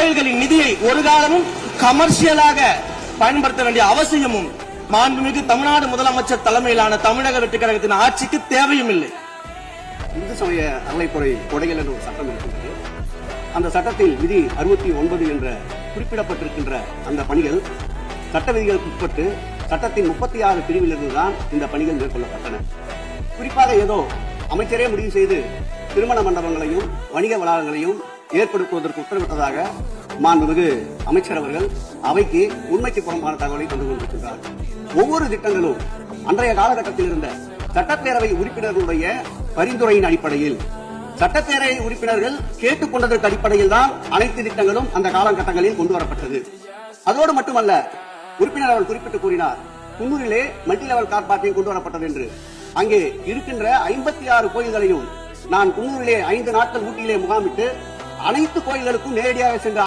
கோயில்களின் நிதியை ஒரு காலமும் கமர்ஷியலாக பயன்படுத்த வேண்டிய அவசியமும் மாண்புமிகு தமிழ்நாடு முதலமைச்சர் தலைமையிலான தமிழக வெற்றி கழகத்தின் ஆட்சிக்கு தேவையும் இல்லை. இந்து சமய அறநிலைத்துறை கொடைகள் என்ற ஒரு சட்டம் இருக்கின்றது. அந்த சட்டத்தில் விதி 69 என்ற குறிப்பிடப்பட்டிருக்கின்ற அந்த பணிகள் சட்ட விதிகளுக்கு உட்பட்டு சட்டத்தின் 36 பிரிவிலிருந்துதான் இந்த பணிகள் மேற்கொள்ளப்பட்டன. குறிப்பாக ஏதோ அமைச்சரே முடிவு செய்து திருமண மண்டபங்களையும் வணிக வளாகங்களையும் ஏற்படுத்துவதற்கு உத்தரவிட்டதாக மாண்புமிகு அமைச்சர் அவர்கள் அவைக்கு உண்மைக்கு புறம்பான தகவலை கொண்டு கொண்டிருக்கின்றார். ஒவ்வொரு திட்டங்களும் அன்றைய காலகட்டத்தில் இருந்த சட்டப்பேரவை உறுப்பினர்களுடைய பரிந்துரையின் அடிப்படையில் சட்டப்பேரவை உறுப்பினர்கள் கேட்டுக் கொண்டதற்கு அடிப்படையில் தான் அனைத்து திட்டங்களும் அந்த காலகட்டங்களில் கொண்டு வரப்பட்டது. அதோடு மட்டுமல்ல, உறுப்பினர் அவர்கள் குறிப்பிட்டு கூறினார், குன்னூரிலே மல்டி லெவல் கார் பார்க்கிங் கொண்டு வரப்பட்டது என்று. அங்கே இருக்கின்ற 56 கோயில்களையும் நான் குன்னூரிலே 5 நாட்கள் ஊட்டியிலே முகாமிட்டு அனைத்து கோயில்களுக்கும் நேரடியாக சென்று